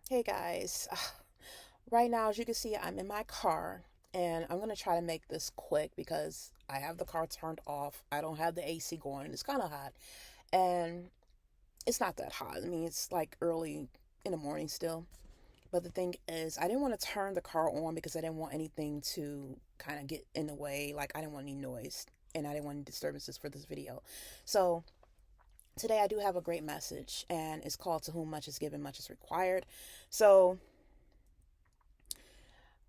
Hey guys, right now, as you can see, I'm in my car and I'm going to try to make this quick because I have the car turned off. I don't have the AC going. It's kind of hot and it's not that hot. I mean, it's like early in the morning still. But the thing is, I didn't want to turn the car on because I didn't want anything to kind of get in the way. Like, I didn't want any noise and I didn't want any disturbances for this video. So, today I do have a great message and it's called To Whom Much is Given, Much is Required. So,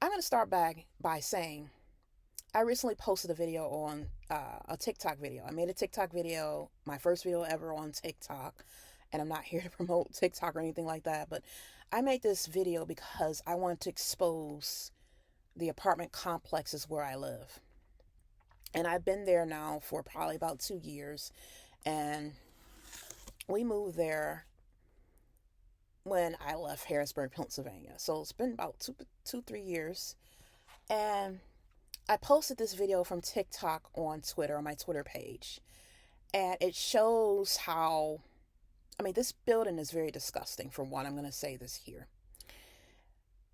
I'm going to start back by saying I recently posted a video on a TikTok video. I made a TikTok video, my first video ever on TikTok, and I'm not here to promote TikTok or anything like that, but I made this video because I wanted to expose the apartment complexes where I live. And I've been there now for probably about 2 years, and we moved there when I left Harrisburg, Pennsylvania. So it's been about 3 years. And I posted this video from TikTok on Twitter, on my Twitter page. And it shows how, I mean, this building is very disgusting, for one. I'm going to say this here.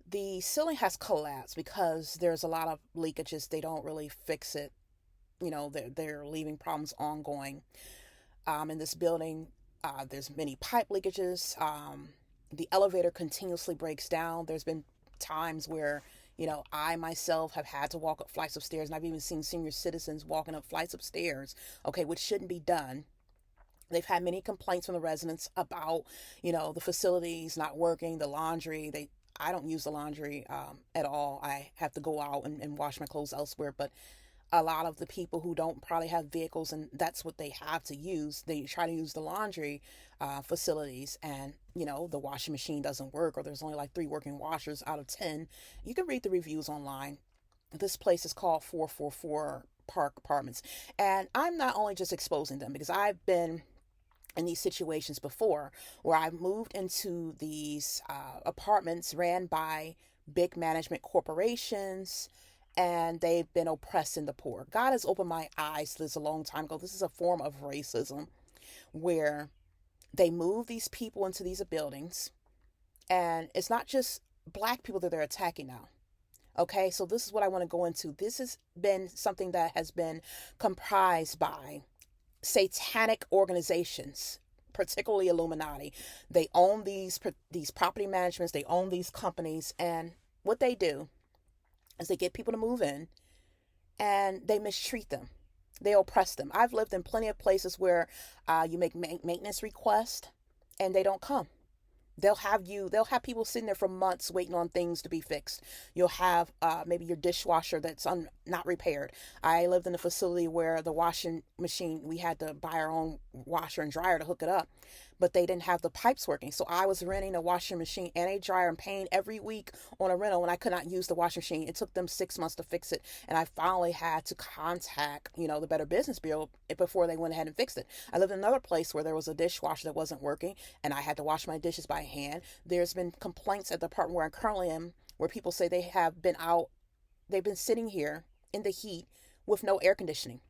The ceiling has collapsed because there's a lot of leakages. They don't really fix it. You know, they're leaving problems ongoing. In this building, there's many pipe leakages. The elevator continuously breaks down. There's been times where, I myself have had to walk up flights of stairs, and I've even seen senior citizens walking up flights of stairs, okay, which shouldn't be done. They've had many complaints from the residents about, the facilities not working, the laundry. I don't use the laundry at all. I have to go out and wash my clothes elsewhere, but a lot of the people who don't probably have vehicles and that's what they have to use, they try to use the laundry facilities, and the washing machine doesn't work, or there's only like 3 working washers out of 10. You can read the reviews online. This place is called 444 Park Apartments, and I'm not only just exposing them because I've been in these situations before where I moved into these apartments ran by big management corporations, and they've been oppressing the poor. God has opened my eyes to this a long time ago. This is a form of racism where they move these people into these buildings, and it's not just black people that they're attacking now. Okay, so this is what I want to go into. This has been something that has been comprised by satanic organizations, particularly Illuminati. They own these property managements, they own these companies, and what they do is they get people to move in and they mistreat them. They oppress them. I've lived in plenty of places where you make maintenance requests and they don't come. They'll have people sitting there for months waiting on things to be fixed. You'll have maybe your dishwasher that's not repaired. I lived in a facility where the washing machine, we had to buy our own washer and dryer to hook it up, but they didn't have the pipes working. So I was renting a washing machine and a dryer and paying every week on a rental when I could not use the washing machine. It took them 6 months to fix it. And I finally had to contact, the Better Business Bureau before they went ahead and fixed it. I lived in another place where there was a dishwasher that wasn't working and I had to wash my dishes by hand. There's been complaints at the apartment where I currently am where people say they've been sitting here in the heat with no air conditioning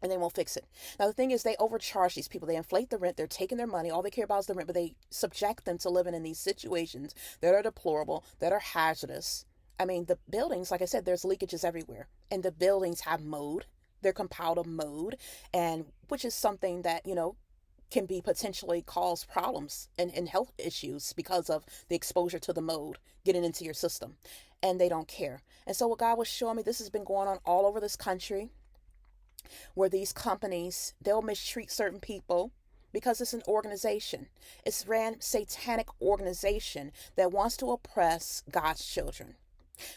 and they won't fix it. Now, the thing is, they overcharge these people. They inflate the rent. They're taking their money. All they care about is the rent, but they subject them to living in these situations that are deplorable, that are hazardous. I mean, the buildings, like I said, there's leakages everywhere, and the buildings have mold. They're compiled of mold, and which is something that, can be potentially cause problems and health issues because of the exposure to the mold getting into your system. And they don't care. And so what God was showing me, this has been going on all over this country, where these companies, they'll mistreat certain people because it's an organization. It's ran satanic organization that wants to oppress God's children.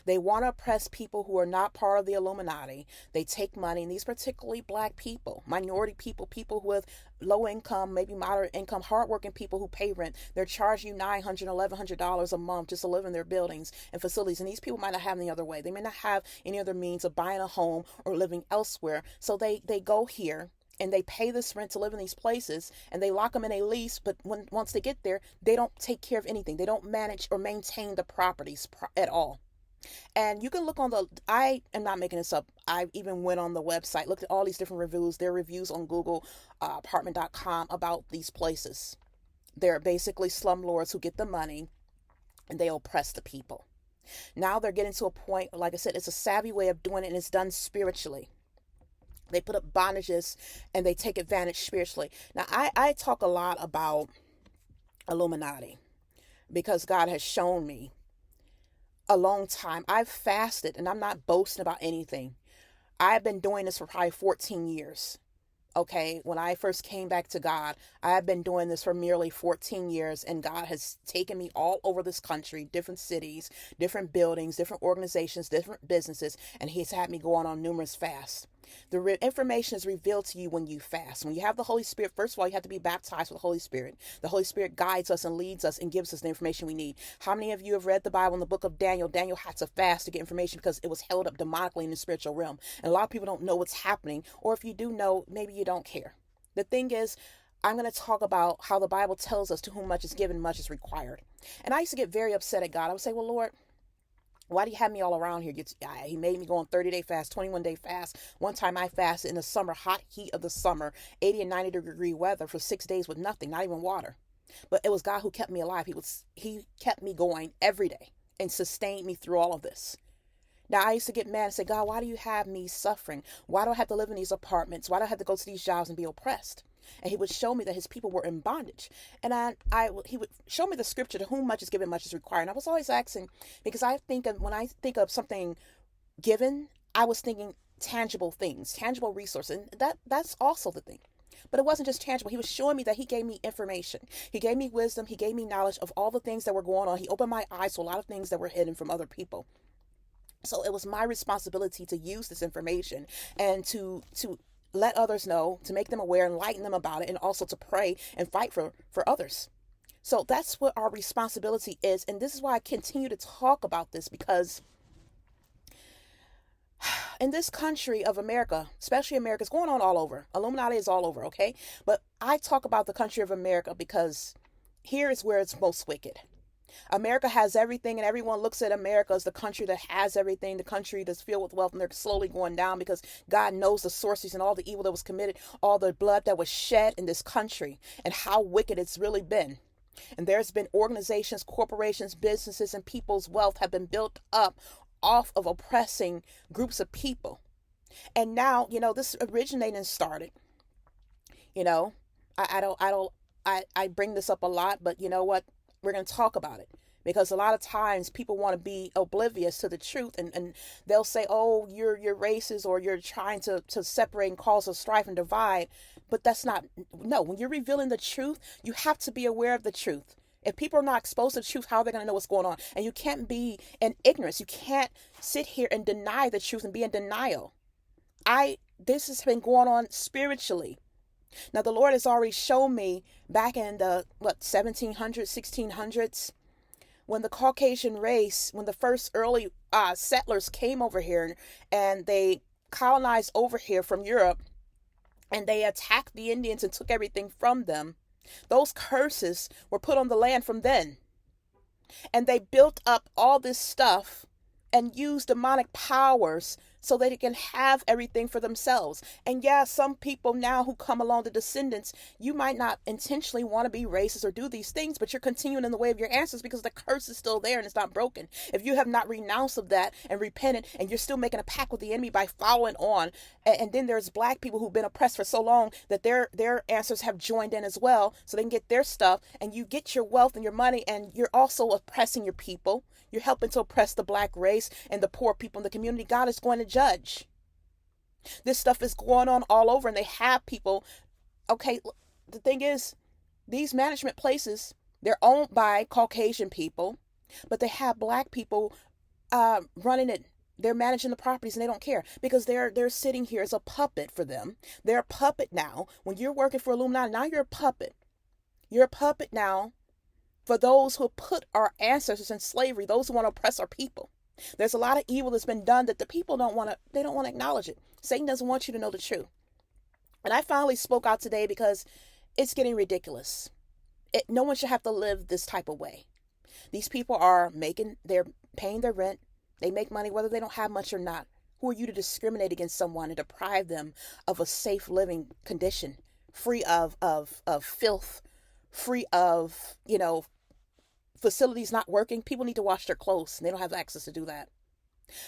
They want to oppress people who are not part of the Illuminati. They take money, and these particularly black people, minority people, people with low income, maybe moderate income, hardworking people who pay rent. They're charging you $900, $1,100 a month just to live in their buildings and facilities. And these people might not have any other way. They may not have any other means of buying a home or living elsewhere. So they go here and they pay this rent to live in these places, and they lock them in a lease. But once they get there, they don't take care of anything. They don't manage or maintain the properties at all. And you can look I am not making this up. I even went on the website, looked at all these different reviews. There are reviews on Google, apartment.com about these places. They're basically slumlords who get the money and they oppress the people. Now they're getting to a point, like I said, it's a savvy way of doing it, and it's done spiritually. They put up bondages and they take advantage spiritually. Now, I talk a lot about Illuminati because God has shown me a long time. I've fasted, and I'm not boasting about anything. I've been doing this for probably 14 years. Okay, when I first came back to God, I have been doing this for nearly 14 years, and God has taken me all over this country, different cities, different buildings, different organizations, different businesses, and He's had me go on numerous fasts. The information is revealed to you when you fast. When you have the Holy Spirit, first of all, you have to be baptized with the Holy Spirit. The Holy Spirit guides us and leads us and gives us the information we need. How many of you have read the Bible in the book of Daniel? Daniel had to fast to get information because it was held up demonically in the spiritual realm. And a lot of people don't know what's happening, or if you do know, maybe you don't care. The thing is, I'm going to talk about how the Bible tells us to whom much is given, much is required. And I used to get very upset at God. I would say, well, Lord, why do you have me all around here? He made me go on 30-day fast, 21-day fast. One time I fasted in the summer, hot heat of the summer, 80 and 90-degree weather for 6 days with nothing, not even water. But it was God who kept me alive. He kept me going every day and sustained me through all of this. Now, I used to get mad and say, God, why do you have me suffering? Why do I have to live in these apartments? Why do I have to go to these jobs and be oppressed? And He would show me that His people were in bondage. And He would show me the scripture, to whom much is given, much is required. And I was always asking, because when I think of something given, I was thinking tangible things, tangible resources. And that's also the thing. But it wasn't just tangible. He was showing me that He gave me information. He gave me wisdom. He gave me knowledge of all the things that were going on. He opened my eyes to a lot of things that were hidden from other people. So it was my responsibility to use this information and to let others know, to make them aware, enlighten them about it, and also to pray and fight for others. So that's what our responsibility is. And this is why I continue to talk about this, because in this country of America, especially America, it's going on all over. Illuminati is all over, okay? But I talk about the country of America because here is where it's most wicked. America has everything, and everyone looks at America as the country that has everything, the country that's filled with wealth, and they're slowly going down because God knows the sorceries and all the evil that was committed, all the blood that was shed in this country, and how wicked it's really been. And there's been organizations, corporations, businesses, and people's wealth have been built up off of oppressing groups of people. And now, this originated and started. I bring this up a lot, but you know what? We're going to talk about it, because a lot of times people want to be oblivious to the truth, and they'll say, oh, you're racist, or you're trying to separate and cause a strife and divide. But that's not, no, when you're revealing the truth, you have to be aware of the truth. If people are not exposed to the truth, how are they going to know what's going on? And you can't be in ignorance. You can't sit here and deny the truth and be in denial. This has been going on spiritually. Now, the Lord has already shown me back in the, 1700s, 1600s, when the Caucasian race, when the first early settlers came over here and they colonized over here from Europe, and they attacked the Indians and took everything from them. Those curses were put on the land from then. And they built up all this stuff and used demonic powers so that they can have everything for themselves. And yeah, some people now who come along, the descendants, you might not intentionally want to be racist or do these things, but you're continuing in the way of your ancestors because the curse is still there and it's not broken. If you have not renounced of that and repented, and you're still making a pact with the enemy by following on, and then there's black people who've been oppressed for so long that their ancestors have joined in as well, so they can get their stuff, and you get your wealth and your money, and you're also oppressing your people. You're helping to oppress the black race and the poor people in the community. God is going to judge. This stuff is going on all over, and they have people. Okay, the thing is, these management places, they're owned by Caucasian people, but they have black people running it. They're managing the properties, and they don't care because they're sitting here as a puppet for them. They're a puppet now. When you're working for Illuminati, now you're a puppet. You're a puppet now for those who put our ancestors in slavery, those who want to oppress our people. There's a lot of evil that's been done that the people don't want to acknowledge it. Satan doesn't want you to know the truth. And I finally spoke out today because it's getting ridiculous. No one should have to live this type of way. These people they're paying their rent. They make money whether they don't have much or not. Who are you to discriminate against someone and deprive them of a safe living condition, free of filth, free of, facilities not working, people need to wash their clothes. They don't have access to do that.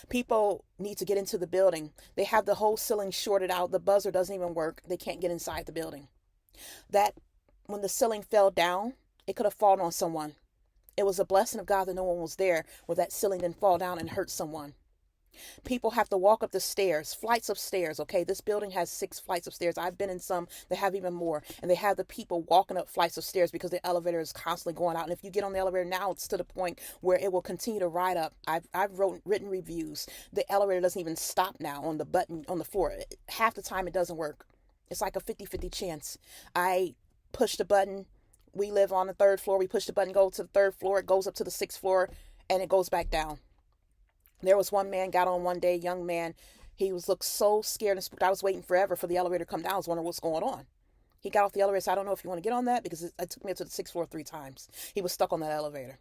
People need to get into the building. They have the whole ceiling shorted out. The buzzer doesn't even work. They can't get inside the building. That when the ceiling fell down, it could have fallen on someone. It was a blessing of God that no one was there where that ceiling didn't fall down and hurt someone. People have to walk up the stairs, flights of stairs. Okay, this building has 6 flights of stairs. I've been in some that have even more, and they have the people walking up flights of stairs because the elevator is constantly going out. And if you get on the elevator now, it's to the point where it will continue to ride up. I've written reviews. The elevator doesn't even stop now on the button on the floor. Half the time it doesn't work. It's like a 50-50 chance. I push the button. We live on the 3rd floor. We push the button, go to the 3rd floor. It goes up to the 6th floor, and it goes back down. There was one man got on one day, young man. He looked so scared and spooked. I was waiting forever for the elevator to come down. I was wondering what's going on. He got off the elevator. Said, I don't know if you want to get on that, because it took me up to the 6th floor 3 times. He was stuck on that elevator.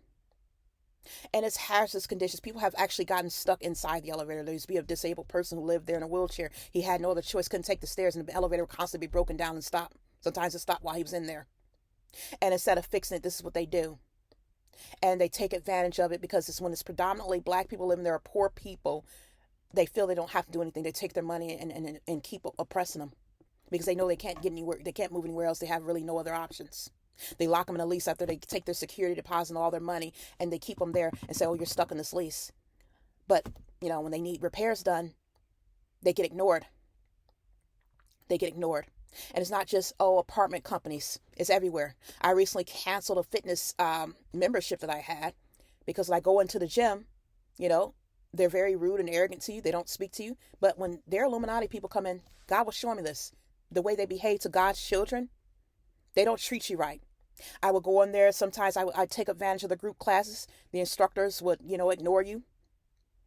And it's hazardous conditions. People have actually gotten stuck inside the elevator. There used to be a disabled person who lived there in a wheelchair. He had no other choice, couldn't take the stairs, and the elevator would constantly be broken down and stop. Sometimes it stopped while he was in there. And instead of fixing it, this is what they do. And they take advantage of it because when it's predominantly black people living there, are poor people. They feel they don't have to do anything. They take their money and keep oppressing them because they know they can't get anywhere. They can't move anywhere else. They have really no other options. They lock them in a lease after they take their security deposit and all their money, and they keep them there and say, oh, you're stuck in this lease. But, when they need repairs done, they get ignored. They get ignored. And it's not just, apartment companies. It's everywhere. I recently canceled a fitness membership that I had because when I go into the gym, they're very rude and arrogant to you. They don't speak to you. But when their Illuminati people come in, God was showing me this. The way they behave to God's children, they don't treat you right. I would go in there. Sometimes I'd take advantage of the group classes. The instructors would, ignore you.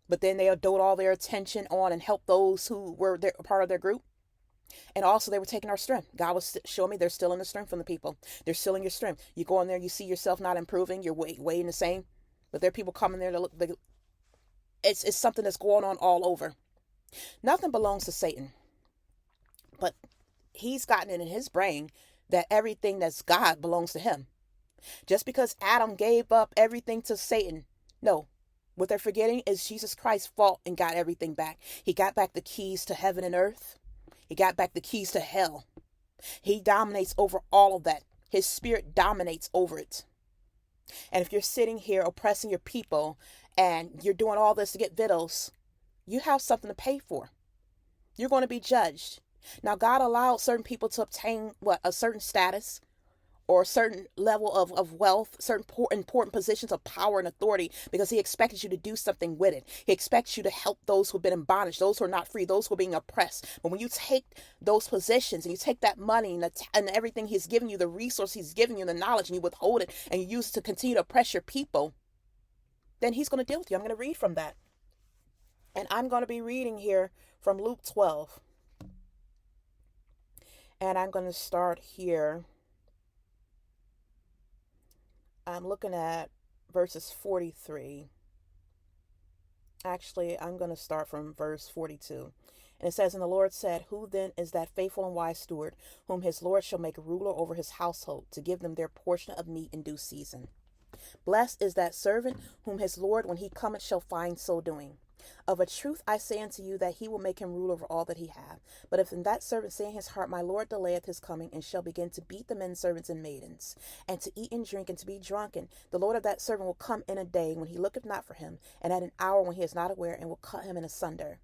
But then they'll dote all their attention on and help those who were part of their group. And also they were taking our strength. God was showing me they're stealing the strength from the people. They're stealing your strength. You go in there, you see yourself not improving. You're weighing the same. But there are people coming there to look. It's something that's going on all over. Nothing belongs to Satan. But he's gotten it in his brain that everything that's God belongs to him. Just because Adam gave up everything to Satan. No. What they're forgetting is Jesus Christ fought and got everything back. He got back the keys to heaven and earth. He got back the keys to hell. He dominates over all of that. His spirit dominates over it. And if you're sitting here oppressing your people and you're doing all this to get victuals, you have something to pay for. You're going to be judged. Now, God allowed certain people to obtain a certain status or a certain level of wealth, certain important positions of power and authority, because he expected you to do something with it. He expects you to help those who've been in bondage, those who are not free, those who are being oppressed. But when you take those positions and you take that money and everything he's given you, the resource he's given you, the knowledge, and you withhold it and you use it to continue to oppress your people, then he's going to deal with you. I'm going to read from that. And I'm going to be reading here from Luke 12. And I'm going to start here. I'm looking at verses 43. Actually, I'm going to start from verse 42. And it says, And the Lord said, Who then is that faithful and wise steward, whom his Lord shall make ruler over his household, to give them their portion of meat in due season? Blessed is that servant, whom his Lord, when he cometh, shall find so doing. Of a truth I say unto you, that he will make him rule over all that he hath. But if in that servant say in his heart, My Lord delayeth his coming, and shall begin to beat the men servants and maidens, and to eat and drink, and to be drunken, the Lord of that servant will come in a day when he looketh not for him, and at an hour when he is not aware, and will cut him in asunder.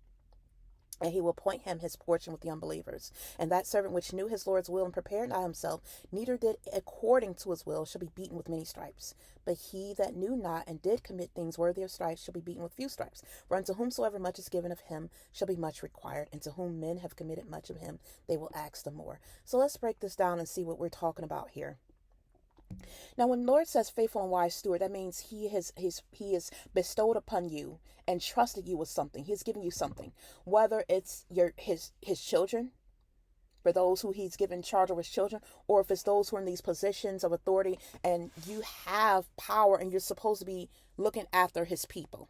And he will appoint him his portion with the unbelievers. And that servant which knew his Lord's will and prepared not himself, neither did according to his will, shall be beaten with many stripes. But he that knew not and did commit things worthy of stripes shall be beaten with few stripes. For unto whomsoever much is given of him shall be much required, and to whom men have committed much of him, they will ask the more. So let's break this down and see what we're talking about here. Now, when the Lord says faithful and wise steward, that means he has bestowed upon you and trusted you with something. He's given you something, whether it's his children, for those who he's given charge of his children, or if it's those who are in these positions of authority and you have power and you're supposed to be looking after his people.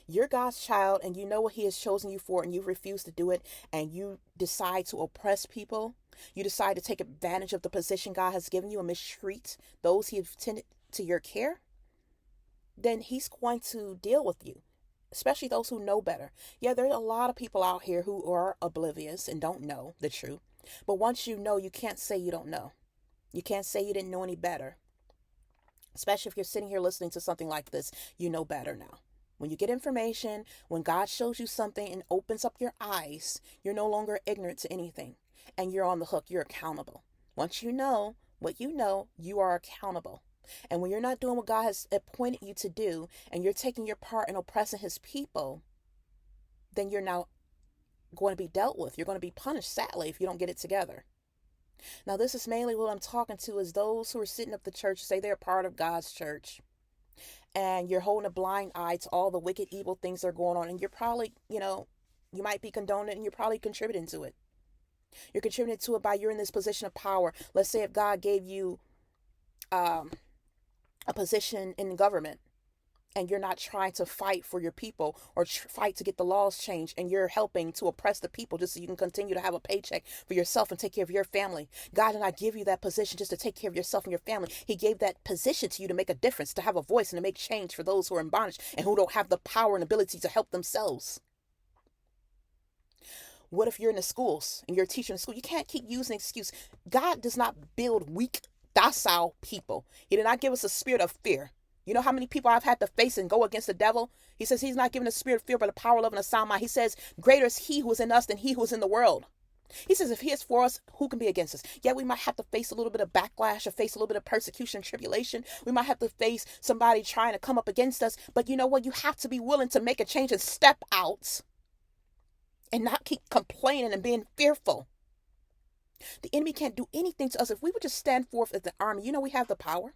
You're God's child and you know what he has chosen you for, and you refuse to do it, and you decide to oppress people. You decide to take advantage of the position God has given you and mistreat those he have tended to your care. then he's going to deal with you, especially those who know better. Yeah, there's a lot of people out here who are oblivious and don't know the truth. But once you know, you can't say you don't know. You can't say you didn't know any better. Especially if you're sitting here listening to something like this, you know better now. When you get information, when God shows you something and opens up your eyes, you're no longer ignorant to anything. And you're on the hook. You're accountable. Once you know what you know, you are accountable. And when you're not doing what God has appointed you to do, and you're taking your part in oppressing his people, then you're now going to be dealt with. You're going to be punished, sadly, if you don't get it together. Now, this is mainly what I'm talking to is those who are sitting up the church, say they're part of God's church, and you're holding a blind eye to all the wicked, evil things that are going on. And you're probably, you might be condoning it, and you're probably contributing to it. You're contributing to it by you're in this position of power. Let's say if God gave you a position in the government, and you're not trying to fight for your people or fight to get the laws changed, and you're helping to oppress the people just so you can continue to have a paycheck for yourself and take care of your family. God did not give you that position just to take care of yourself and your family. He gave that position to you to make a difference, to have a voice, and to make change for those who are in bondage and who don't have the power and ability to help themselves. What if you're in the schools and you're a teacher in school? You can't keep using an excuse. God does not build weak, docile people. He did not give us a spirit of fear. You know how many people I've had to face and go against the devil? He says he's not giving a spirit of fear, but a power, love, and a sound mind. He says, greater is he who is in us than he who is in the world. He says, if he is for us, who can be against us? Yeah, we might have to face a little bit of backlash or face a little bit of persecution and tribulation. We might have to face somebody trying to come up against us. But you know what? You have to be willing to make a change and step out and not keep complaining and being fearful. The enemy can't do anything to us. If we would just stand forth as the army, we have the power.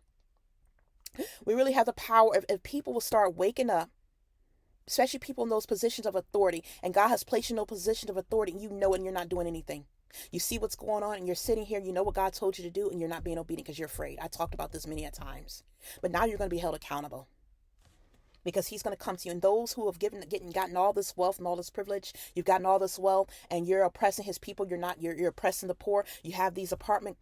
We really have the power if people will start waking up, especially people in those positions of authority, and God has placed you in those positions of authority, and you know it and you're not doing anything. You see what's going on and you're sitting here, you know what God told you to do, and you're not being obedient because you're afraid. I talked about this many a times. But now you're going to be held accountable because he's going to come to you. And those who have gotten all this wealth and all this privilege, you've gotten all this wealth and you're oppressing his people. You're oppressing the poor. You have these apartment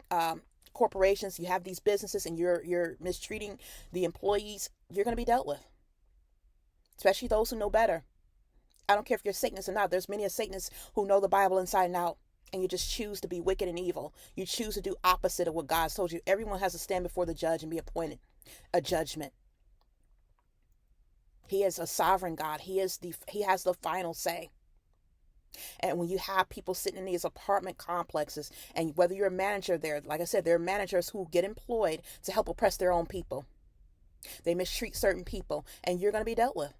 corporations, you have these businesses, and you're mistreating the employees. You're going to be dealt with, especially those who know better. I don't care if you're Satanist or not. There's many Satanists who know the Bible inside and out, and you just choose to be wicked and evil. You choose to do opposite of what God's told you. Everyone has to stand before the judge and be appointed a judgment. He is a sovereign God. He has the final say. And when you have people sitting in these apartment complexes, and whether you're a manager there, like I said, there are managers who get employed to help oppress their own people. They mistreat certain people, and you're going to be dealt with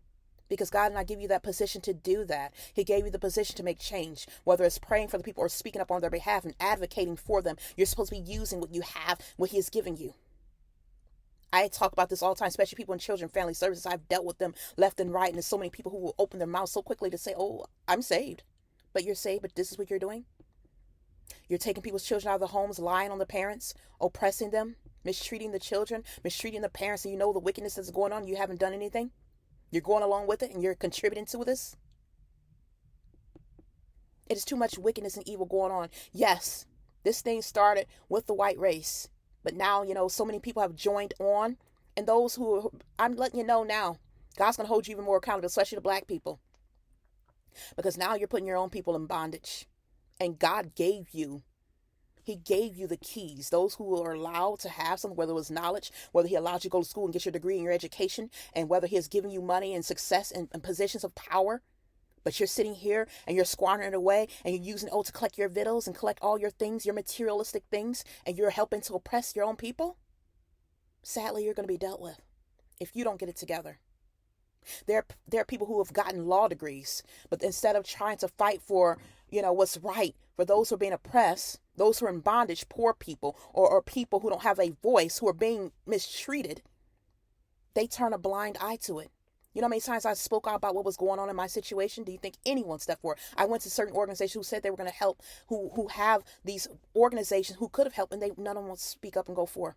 because God did not give you that position to do that. He gave you the position to make change, whether it's praying for the people or speaking up on their behalf and advocating for them. You're supposed to be using what you have, what he has given you. I talk about this all the time, especially people in children family services. I've dealt with them left and right, and there's so many people who will open their mouths so quickly to say, oh, I'm saved. But you're saved, but this is what you're doing. You're taking people's children out of the homes, lying on the parents, oppressing them, mistreating the children, mistreating the parents, and you know the wickedness that's going on. You haven't done anything. You're going along with it, and you're contributing to this. It is too much wickedness and evil going on. Yes, this thing started with the white race, but now, so many people have joined on, and those who, I'm letting you know now, God's going to hold you even more accountable, especially the black people. Because now you're putting your own people in bondage. And God gave you the keys. Those who are allowed to have something, whether it was knowledge, whether he allowed you to go to school and get your degree and your education, and whether he has given you money and success and positions of power. But you're sitting here and you're squandering it away, and you're using it to collect your victuals and collect all your things, your materialistic things, and you're helping to oppress your own people. Sadly, you're going to be dealt with if you don't get it together. There are people who have gotten law degrees, but instead of trying to fight for, what's right for those who are being oppressed, those who are in bondage, poor people, or people who don't have a voice, who are being mistreated, they turn a blind eye to it. You know how many times I spoke out about what was going on in my situation? Do you think anyone stepped forward? I went to certain organizations who said they were going to help, who have these organizations who could have helped, and none of them will speak up and go forward.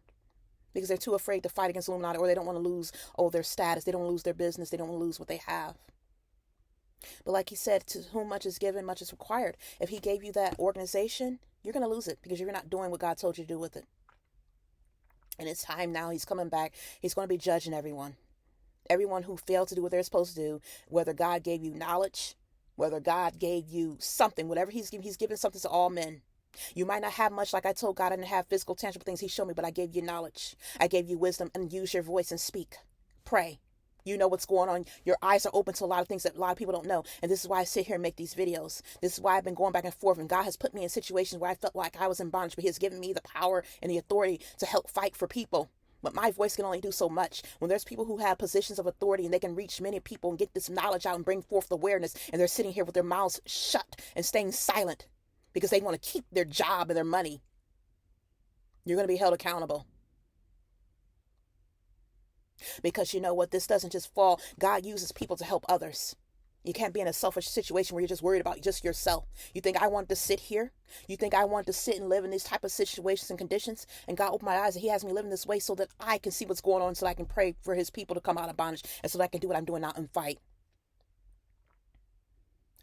Because they're too afraid to fight against Illuminati, or they don't want to lose their status. They don't want to lose their business. They don't want to lose what they have. But like he said, to whom much is given, much is required. If he gave you that organization, you're going to lose it because you're not doing what God told you to do with it. And it's time now. He's coming back. He's going to be judging everyone. Everyone who failed to do what they're supposed to do, whether God gave you knowledge, whether God gave you something, whatever he's given something to all men. You might not have much, like I told God I didn't have physical, tangible things he showed me, but I gave you knowledge. I gave you wisdom, and use your voice and speak. Pray. You know what's going on. Your eyes are open to a lot of things that a lot of people don't know. And this is why I sit here and make these videos. This is why I've been going back and forth. And God has put me in situations where I felt like I was in bondage, but he has given me the power and the authority to help fight for people. But my voice can only do so much. When there's people who have positions of authority and they can reach many people and get this knowledge out and bring forth awareness, and they're sitting here with their mouths shut and staying silent because they want to keep their job and their money, you're going to be held accountable. Because you know what? This doesn't just fall. God uses people to help others. You can't be in a selfish situation where you're just worried about just yourself. You think I want to sit here? You think I want to sit and live in these type of situations and conditions? And God opened my eyes and he has me living this way so that I can see what's going on, so that I can pray for his people to come out of bondage, and so that I can do what I'm doing now and fight.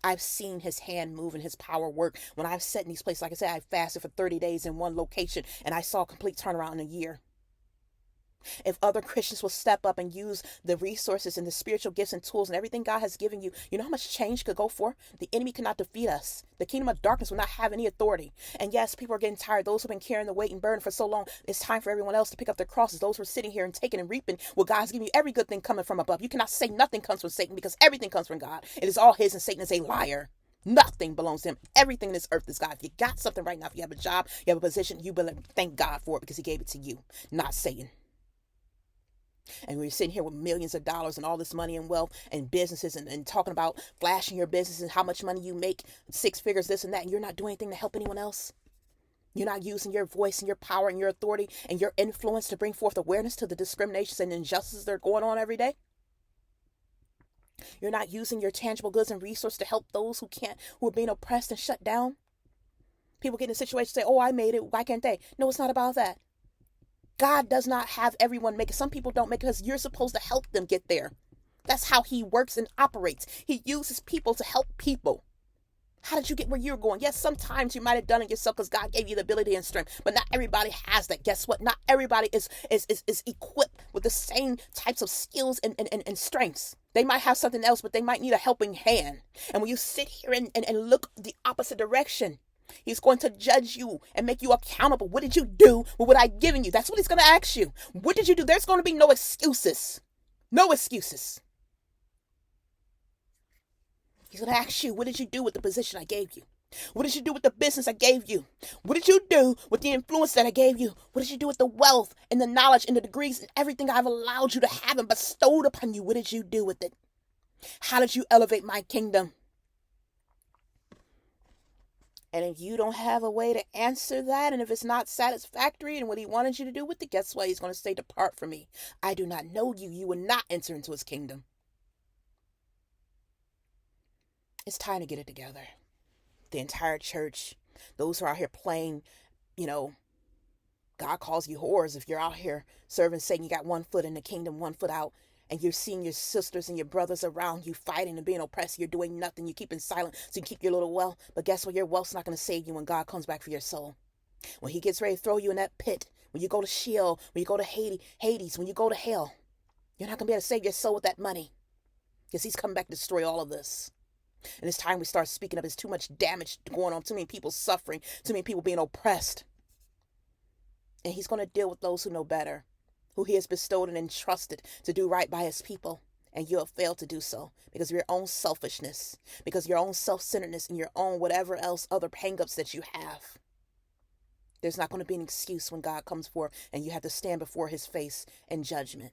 I've seen his hand move and his power work. When I've sat in these places, like I said, I fasted for 30 days in one location, and I saw a complete turnaround in a year. If other Christians will step up and use the resources and the spiritual gifts and tools and everything God has given you, you know how much change could go for? The enemy cannot defeat us. The kingdom of darkness will not have any authority. And yes, people are getting tired. Those who have been carrying the weight and burden for so long, it's time for everyone else to pick up their crosses. Those who are sitting here and taking and reaping, well, God's giving you every good thing coming from above. You cannot say nothing comes from Satan, because everything comes from God. It is all his, and Satan is a liar. Nothing belongs to him. Everything in this earth is God. If you got something right now, if you have a job, you have a position, you better thank God for it, because he gave it to you, not Satan. And when you're sitting here with millions of dollars and all this money and wealth and businesses, and talking about flashing your business and how much money you make, 6 figures, this and that, and you're not doing anything to help anyone else. You're not using your voice and your power and your authority and your influence to bring forth awareness to the discriminations and injustices that are going on every day. You're not using your tangible goods and resources to help those who are being oppressed and shut down. People get in a situation say, oh, I made it, why can't they? No, it's not about that. God does not have everyone make it. Some people don't make it because you're supposed to help them get there. That's how he works and operates. He uses people to help people. How did you get where you're going? Yes, sometimes you might have done it yourself because God gave you the ability and strength, but not everybody has that. Guess what? Not everybody is equipped with the same types of skills and strengths. They might have something else, but they might need a helping hand. And when you sit here and look the opposite direction, he's going to judge you and make you accountable. What did you do with what I've given you? That's what he's going to ask you. What did you do? There's going to be no excuses. No excuses. He's going to ask you, what did you do with the position I gave you? What did you do with the business I gave you? What did you do with the influence that I gave you? What did you do with the wealth and the knowledge and the degrees and everything I've allowed you to have and bestowed upon you? What did you do with it? How did you elevate my kingdom? And if you don't have a way to answer that, and if it's not satisfactory and what he wanted you to do with it, guess what? He's going to say, depart from me. I do not know you. You will not enter into his kingdom. It's time to get it together. The entire church, those who are out here playing, God calls you whores if you're out here serving Satan. You got one foot in the kingdom, one foot out. And you're seeing your sisters and your brothers around you fighting and being oppressed. You're doing nothing. You're keeping silent so you keep your little wealth. But guess what? Your wealth's not going to save you when God comes back for your soul. When he gets ready to throw you in that pit, when you go to Sheol, when you go to Hades, when you go to hell, you're not going to be able to save your soul with that money, because he's coming back to destroy all of this. And it's time we start speaking up. There's too much damage going on. Too many people suffering. Too many people being oppressed. And he's going to deal with those who know better, who he has bestowed and entrusted to do right by his people. And you have failed to do so because of your own selfishness, because of your own self-centeredness, and your own whatever else other hang-ups that you have. There's not going to be an excuse when God comes forth and you have to stand before his face in judgment.